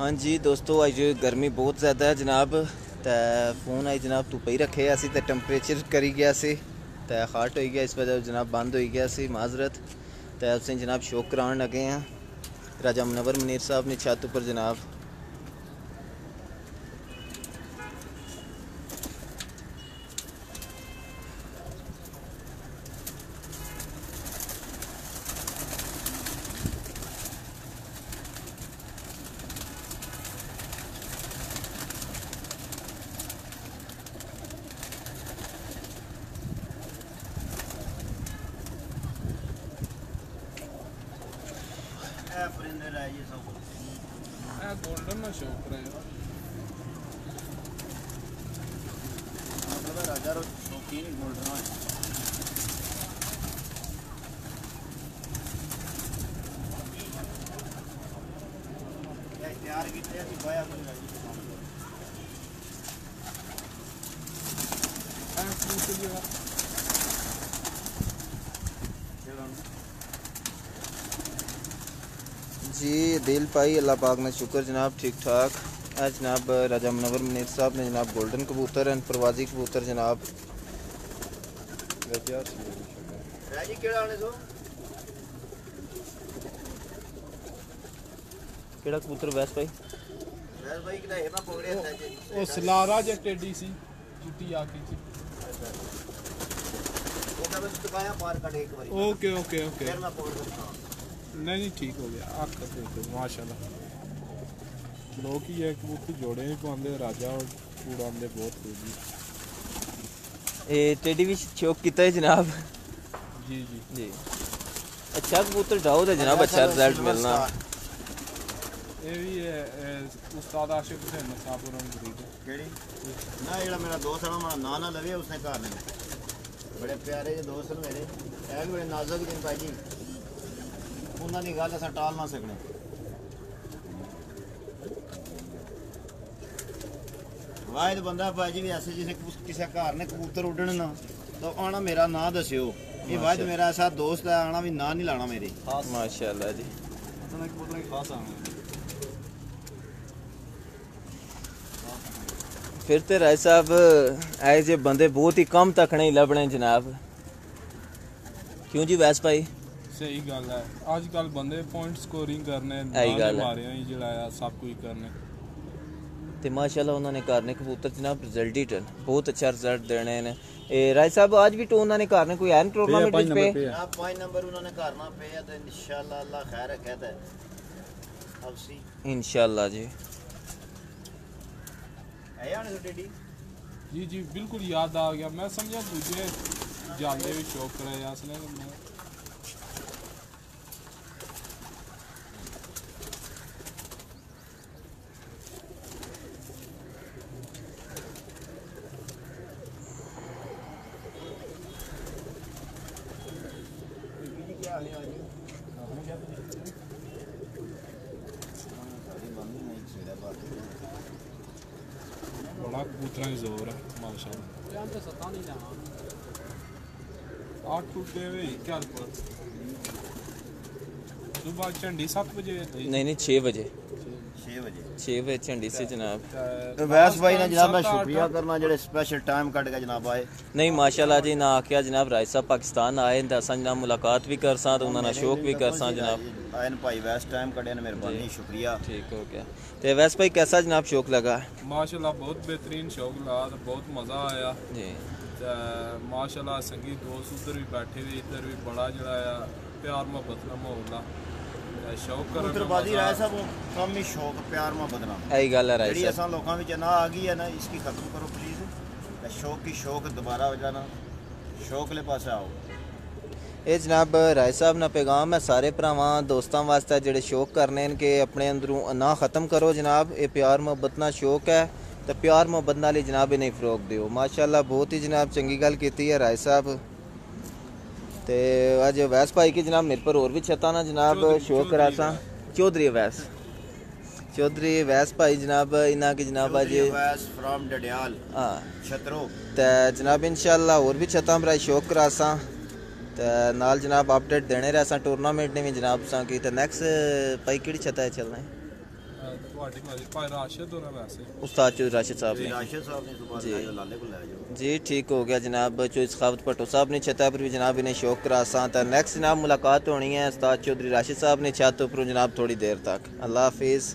हाँ जी दोस्तों, अज गर्मी बहुत ज़्यादा है जनाब। तो फोन आई जनाब धुप्प ही रखे असी तो टैंपरेचर करी गया सी तो हाट हो गया, इस वजह जनाब बंद हो गया सी माजरत। तो उसे जनाब शौक कराने लगे हैं राजा मुनव्वर मुनीर साहब ने छत पर जनाब। गोल्डन ना शौक रहे राजा शौकीन गोल्डन तैयार किए जी दिल पाई अल्लाह पाक ने शुक्र जनाब, ठीक ठाक है जनाब। राजा मुनव्वर मुनीर साहब ने जनाब गोल्डन कबूतर एंड प्रवाजी कबूतर जनाब। केड़ा कबूतर वैस भाई? ओ सलारा जे टेडी सी टूटी आके सी। ओके ओके ओके नहीं ठीक हो गया। आख देखो माशाल्लाह लोग ही है कबूतर जोड़े भी पाते राजा और उड़ाते बहुत खूबी। ये टेडी भी शौक किया है जनाब। जी जी जी अच्छा कबूतर डाओ तो जनाब अच्छा रिजल्ट मिलना। ये भी है उस्ताद आशिक हुसैन मसापुर केड़ी ना जेड़ा मेरा दोस्त है मेरा ना ना लवे उसने घर ने बड़े प्यारे जे दोस्त ने मेरे है बड़े नाजुक दिन भाई जी उन्हां दी गल असां टाल ना सकने। वाहिद बंदा भाई जी भी ऐसे जिसे किसी घर ने कबूतर उड़ने ना तो आना मेरा ना दस्यो। ये वाहिद मेरा ऐसा दोस्त है आना भी ना नहीं लाना मेरे। माशाल्लाह जी कबूतर खास आना फिर तो राय साहब ऐ जे बंदे बहुत ही कम तकने ही लभने जनाब। क्यों जी वैस भाई? सही गल है अजकल बंदे पॉइंट स्कोरिंग करने मारे ही जड़ाया सब कुछ करने तो माशाल्लाह उन्होंने घर ने कबूतर जनाब रिजल्ट ही बहुत अच्छा रिजल्ट देने ने। राय साहब आज भी तो उन्होंने घर ने कोई एन टूर्नामेंट विच पे 5 नंबर उन्होंने करना पे तो इंशाल्लाह अल्लाह खैर रखे तो अवसी इंशाल्लाह जी। जी जी बिल्कुल याद आ गया। मैं समझा दूजे जाते भी शौक करे असले बड़ा कबूतर की जोर है माशाल्लाह। 8 फुट देवे क्या सुबह झंडी 7 बजे नहीं 6 बजे 6 बजे झंडी से जनाब। वैस भाई ने जनाब मैं शुक्रिया करना जेडे स्पेशल टाइम कट के जनाब आए। नहीं माशाल्लाह जी ना आख्या जनाब राय साहब पाकिस्तान आए तो असा जनाब मुलाकात भी कर सा तो उन्होंने शौक भी कर सा जनाब। आए भाई वैस टाइम कटे ने मेहरबानी शुक्रिया। ठीक हो गया। तो वैस भाई कैसा जनाब शौक लगा? माशाल्लाह बहुत बेहतरीन शौक लगा बहुत मज़ा आया जी। माशाल्लाह संगी दोस्त उधर भी बैठे थे इधर भी बड़ा जड़ा प्यार मोहब्बत का माहौल आ शौक कबूतरबाजी राय साहब कम ही शौक प्यार मोहब्बत ना यही गल है राय जी साहब। असा लोगों में ना आ गई है ना इसकी खत्म करो प्लीज। शौक की शौक दोबारा हो जाना शौक ले पास आओ। ये जनाब राय साहब ना पैगाम है सारे भरावां दोस्तों वास्ते जेडे शौक करने के अपने अंदरों ना ख़त्म करो जनाब। ये प्यार मोहब्बत ना शौक है तो प्यार मोहब्बत नाल ही जनाब इन्हें फरोग दिओ। माशाल्लाह बहुत ही जनाब चंगी गल की है राय साहब। तो अज वैस भाई की जनाब मेरे पर और भी छता ना जनाब शौक करा सा चौधरी वैस चौधरी वैस भाई जनाब इन्ना की जनाब अज फ्रॉम डडियाल हाँ छतरो तो जनाब इंशाल्लाह और भी छता मेरा शौक करा सा तो नाल जनाब अपडेट देने रहा सा टूर्नामेंट ने भी जनाब सा की तो नेक्स्ट भाई किहड़ी छता है चलना है ਤੁਹਾਡੀ ਮਰਜ਼ੀ ਭਾਈ ਰਾਸ਼ਦ ਹੋਣਾ ਵੈਸੇ उस्ताद चौधरी राशिद साहब ने राशिद साहब ने सुबह जी। लाए लाले को ले जाओ जी ठीक हो गया जनाब। चौधरी सखावत भट्टो साहब ने छत पर भी जनाब इन्हें शौक करासा था। नेक्स्ट जनाब मुलाकात होनी है उस्ताद चौधरी राशिद साहब ने छत पर जनाब थोड़ी देर तक। अल्लाह हाफिज़।